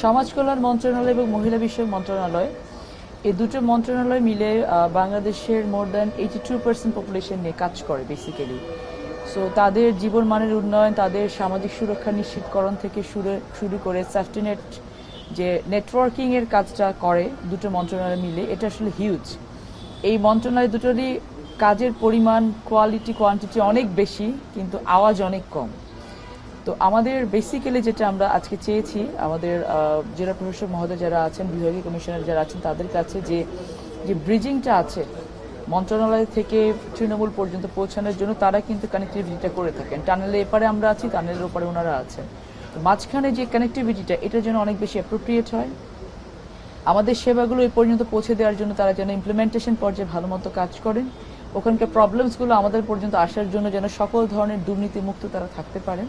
সমাজ কল্যাণ মন্ত্রণালয় এবং মহিলা বিষয়ক মন্ত্রণালয় এই দুটো মন্ত্রণালয় মিলে বাংলাদেশের মোর দ্যান 82% পপুলেশন নিয়ে কাজ করে বেসিক্যালি। সো তাদের জীবন মানের উন্নয়ন, তাদের সামাজিক সুরক্ষা নিশ্চিতকরণ থেকে শুরু করে সেফটি নেট যে নেটওয়ার্কিং এর কাজটা করে দুটো মন্ত্রণালয় মিলে, এটা আসলে হিউজ। এই মন্ত্রণালয় দুটোরই কাজের পরিমাণ, কোয়ালিটি, কোয়ান্টিটি অনেক বেশি, কিন্তু আওয়াজ অনেক কম। তো আমাদের বেসিক্যালি যেটা আমরা আজকে চেয়েছি, আমাদের জেলা প্রশাসক মহোদয় যারা আছেন, বিভাগীয় কমিশনার যারা আছেন, তাদের কাছে যে ব্রিজিংটা আছে মন্ত্রণালয় থেকে তৃণমূল পর্যন্ত পৌঁছানোর জন্য, তারা কিন্তু কানেক্টিভিটিটা করে থাকেন। টানেলের এপারে আমরা আছি, টানেলের ওপারে ওনারা আছেন। মাঝখানে যে কানেক্টিভিটিটা, এটার জন্য অনেক বেশি অ্যাপ্রোপ্রিয়েট হয়। আমাদের সেবাগুলো এই পর্যন্ত পৌঁছে দেওয়ার জন্য তারা যেন ইমপ্লিমেন্টেশন পর্যায়ে ভালো মতো কাজ করেন, ওখানকার প্রবলেমসগুলো আমাদের পর্যন্ত আসার জন্য যেন সকল ধরনের দুর্নীতিমুক্ত তারা থাকতে পারেন,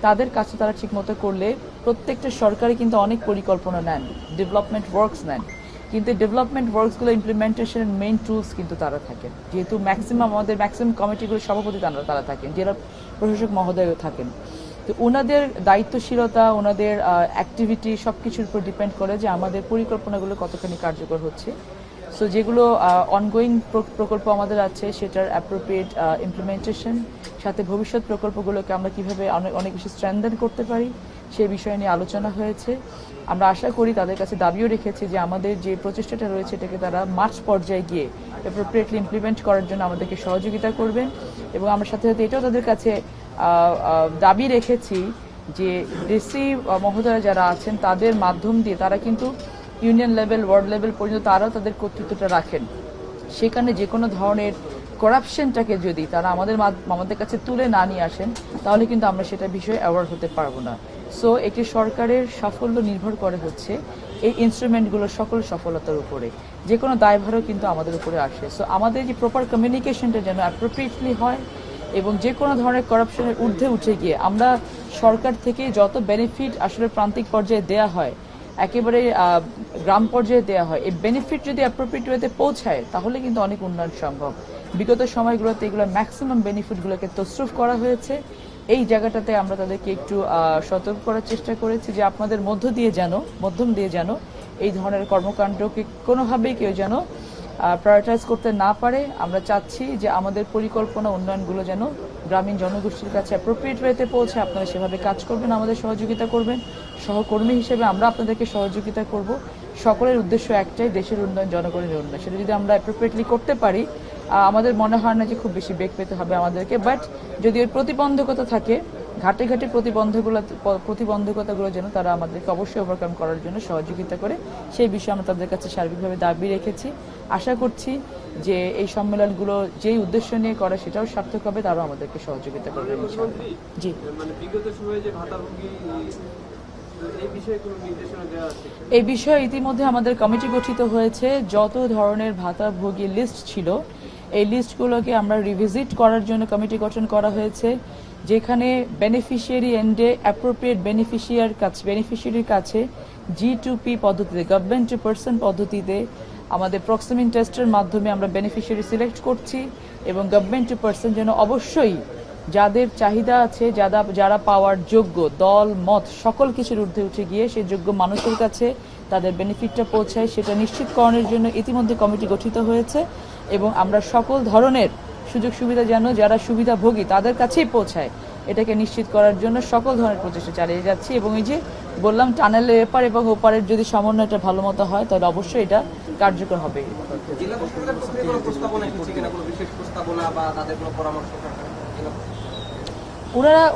তাদের কাছে তারা ঠিকমতো করলে, প্রত্যেকটা সরকারি কিন্তু অনেক পরিকল্পনা নেন, ডেভেলপমেন্ট ওয়ার্কস নেন, কিন্তু ডেভেলপমেন্ট ওয়ার্কসগুলো ইমপ্লিমেন্টেশনের মেইন টুলস কিন্তু তারা থাকেন। যেহেতু আমাদের ম্যাক্সিমাম কমিটিগুলোর সভাপতি তারা থাকেন, জেলা প্রশাসক মহোদয়ও থাকেন। তো ওনাদের দায়িত্বশীলতা, ওনাদের অ্যাক্টিভিটি সবকিছুর উপর ডিপেন্ড করে যে আমাদের পরিকল্পনাগুলো কতখানি কার্যকর হচ্ছে। সো যেগুলো অনগোয়িং প্রকল্প আমাদের আছে, সেটার অ্যাপ্রোপ্রিয়েট ইমপ্লিমেন্টেশন, সাথে ভবিষ্যৎ প্রকল্পগুলোকে আমরা কিভাবে অনেক বেশি স্ট্রেনথেন করতে পারি, সেই বিষয় নিয়ে আলোচনা হয়েছে। আমরা আশা করি, তাদের কাছে দাবিও রেখেছি যে আমাদের যে প্রচেষ্টাটা রয়েছে, এটাকে তারা মার্চ পর্যায়ে গিয়ে অ্যাপ্রোপ্রিয়েটলি ইমপ্লিমেন্ট করার জন্য আমাদেরকে সহযোগিতা করবেন। এবং আমরা সাথে সাথে এটাও তাদের কাছে দাবি রেখেছি যে ডিসি মহোদয় যারা আছেন, তাদের মাধ্যম দিয়ে তারা কিন্তু ইউনিয়ন লেভেল, ওয়ার্ড লেভেল পর্যন্ত তারাও তাদের কর্তৃত্বটা রাখেন। সেখানে যে কোনো ধরনের করাপশনটাকে যদি তারা আমাদের কাছে তুলে না নিয়ে আসেন, তাহলে কিন্তু আমরা সেটা বিষয়ে অ্যাওয়ার হতে পারবো না। সো একটি সরকারের সাফল্য নির্ভর করে হচ্ছে এই ইনস্ট্রুমেন্টগুলোর সকল সফলতার উপরে, যে কোনো দায়ভারও কিন্তু আমাদের উপরে আসে। সো আমাদের যে প্রপার কমিউনিকেশনটা যেন অ্যাপ্রোপ্রিয়েটলি হয়, এবং যে কোনো ধরনের করাপশনের ঊর্ধ্বে উঠে গিয়ে আমরা সরকার থেকে যত বেনিফিট আসলে প্রান্তিক পর্যায়ে দেয়া হয়, একেবারে গ্রাম পর্যায়ে দেওয়া হয়, এই বেনিফিট যদি অ্যাপ্রোপ্রিয়েট ওয়েতে পৌঁছায়, তাহলে কিন্তু অনেক উন্নয়ন সম্ভব। বিগত সময়গুলোতে এগুলো ম্যাক্সিমাম বেনিফিটগুলোকে তসরুফ করা হয়েছে। এই জায়গাটাতে আমরা তাদেরকে একটু সতর্ক করার চেষ্টা করেছি যে আপনাদের মাধ্যম দিয়ে যেন এই ধরনের কর্মকাণ্ডকে কোনোভাবেই কেউ যেন প্রায়োরিটাইজ করতে না পারে। আমরা চাচ্ছি যে আমাদের পরিকল্পনা, উন্নয়নগুলো যেন গ্রামীণ জনগোষ্ঠীর কাছে অ্যাপ্রোপ্রিয়েট ওয়েতে পৌঁছে। আপনারা সেভাবে কাজ করবেন, আমাদের সহযোগিতা করবেন। সহকর্মী হিসেবে আমরা আপনাদেরকে সহযোগিতা করব। সকলের উদ্দেশ্য একটাই, দেশের উন্নয়ন, জনগণের উন্নয়ন। সেটা যদি আমরা অ্যাপ্রোপ্রিয়েটলি করতে পারি, আমাদের মনে হয় না যে খুব বেশি বেগ পেতে হবে আমাদেরকে। বাট যদি এর প্রতিবন্ধকতা থাকে, ঘাটে ঘাটে প্রতিবন্ধকতাগুলো যেন তারা আমাদেরকে অবশ্যই ওভারকাম করার জন্য সহযোগিতা করে, সেই বিষয়ে আমরা তাদের কাছে সার্বিকভাবে দাবি রেখেছি। আশা করছি যে এই সম্মেলনগুলো যেই উদ্দেশ্য নিয়ে করে, সেটাও সার্থক হবে, তারাও আমাদেরকে সহযোগিতা করবে ইনশাআল্লাহ। জি, এই বিষয়ে ইতিমধ্যে আমাদের কমিটি গঠিত হয়েছে। যত ধরনের ভাতাভোগী লিস্ট ছিল, এই লিস্টগুলোকে আমরা রিভিজিট করার জন্য কমিটি গঠন করা হয়েছে, যেখানে বেনিফিশিয়ারি এন্ডে অ্যাপ্রোপ্রিয়েট বেনিফিশিয়ারির কাছে G2P পদ্ধতিতে, গভর্নমেন্ট টু পার্সন পদ্ধতিতে, আমাদের প্রক্সিমিন টেস্টের মাধ্যমে আমরা বেনিফিশিয়ারি সিলেক্ট করছি। এবং গভর্নমেন্ট টু পার্সন যেন অবশ্যই যাদের চাহিদা আছে, যারা পাওয়ার যোগ্য, দল মত সকল কিছুর ঊর্ধ্বে উঠে গিয়ে সেই যোগ্য মানুষের কাছে তাদের বেনিফিটটা পৌঁছায়, সেটা নিশ্চিতকরণের জন্য ইতিমধ্যে কমিটি গঠিত হয়েছে। এবং আমরা সকল ধরনের সুযোগ সুবিধা যেন যারা সুবিধাভোগী তাদের কাছেই পৌঁছায়, এটাকে নিশ্চিত করার জন্য সকল ধরনের প্রচেষ্টা চালিয়ে যাচ্ছি। এবং এই যে বললাম, টানেলের এপার এবং ওপারের যদি সমন্বয়টা ভালো মতো হয়, তাহলে অবশ্যই এটা কার্যকর হবে।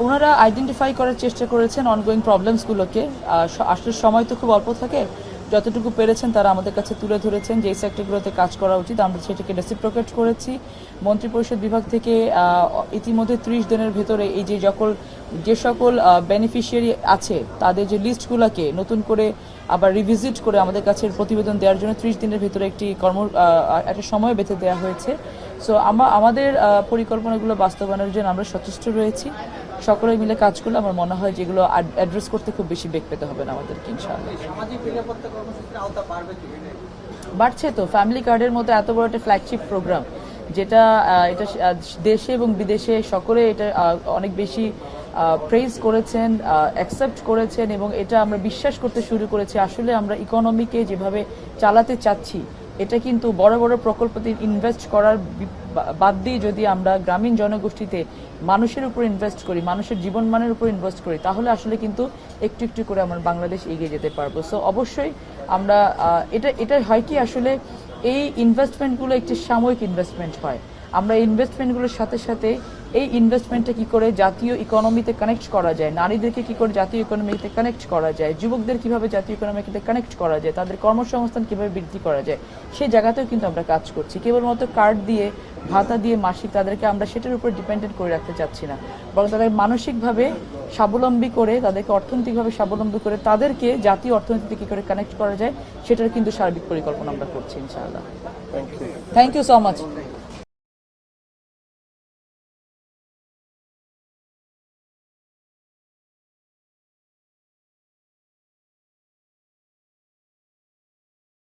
ওনারা আইডেন্টিফাই করার চেষ্টা করেছেন অনগোয়িং প্রবলেমসগুলোকে। আসলে সময় তো খুব অল্প থাকে, যতটুকু পেরেছেন তারা আমাদের কাছে তুলে ধরেছেন যে এই সেক্টরগুলোতে কাজ করা উচিত। আমরা সেটাকে রেসিপ্রোকেট করেছি। মন্ত্রিপরিষদ বিভাগ থেকে ইতিমধ্যে 30 দিনের ভেতরে এই যে সকল বেনিফিশিয়ারি আছে, তাদের যে লিস্টগুলোকে নতুন করে আবার রিভিজিট করে আমাদের কাছে প্রতিবেদন দেওয়ার জন্য 30 দিনের ভেতরে একটা সময় বেঁধে দেওয়া হয়েছে। সো আমাদের পরিকল্পনাগুলো বাস্তবায়নের জন্য আমরা সচেষ্ট রয়েছি। সকলে মিলে কাজ করলে আমার মনে হয় যেগুলো অ্যাড্রেস করতে খুব বেশি বেগ পেতে হবে না আমাদেরকে ইনশাআল্লাহ। বাড়ছে তো, ফ্যামিলি কার্ডের মতো এত বড় একটা ফ্ল্যাগশিপ প্রোগ্রাম, যেটা এটা দেশে এবং বিদেশে সকলে এটা অনেক বেশি প্রেজ করেছেন, অ্যাকসেপ্ট করেছেন, এবং এটা আমরা বিশ্বাস করতে শুরু করেছি আসলে আমরা ইকোনমিকে যেভাবে চালাতে চাচ্ছি এটা কিন্তু বড় বড় প্রকল্পতে ইনভেস্ট করার বাদ দিয়ে যদি আমরা গ্রামীণ জনগোষ্ঠীতে মানুষের উপর ইনভেস্ট করি, মানুষের জীবনমানের উপর ইনভেস্ট করি, তাহলে আসলে কিন্তু একটু একটু করে আমরা বাংলাদেশ এগিয়ে যেতে পারবো। সো অবশ্যই আমরা এটা হয় কি আসলে এই ইনভেস্টমেন্টগুলো একটি সাময়িক ইনভেস্টমেন্ট হয়। আমরা ইনভেস্টমেন্টগুলোর সাথে সাথে এই ইনভেস্টমেন্টটা কি করে জাতীয় ইকোনমিতে কানেক্ট করা যায়, নারীদেরকে কি করে জাতীয় ইকোনমিতে কানেক্ট করা যায়, যুবকদের কিভাবে জাতীয় ইকোনমিতে কানেক্ট করা যায়, তাদের কর্মসংস্থান কিভাবে বৃদ্ধি করা যায়, সেই জায়গাতেও কিন্তু আমরা কাজ করছি। কেবলমাত্র কার্ড দিয়ে, ভাতা দিয়ে মাসিক তাদেরকে আমরা সেটার উপর ডিপেন্ডেন্ট করে রাখতে চাচ্ছি না, বরং তাদের মানসিকভাবে স্বাবলম্বী করে, তাদেরকে অর্থনৈতিকভাবে স্বাবলম্বী করে তাদেরকে জাতীয় অর্থনীতিতে কি করে কানেক্ট করা যায় সেটার কিন্তু সার্বিক পরিকল্পনা আমরা করছি ইনশাআল্লাহ। Thank you so much.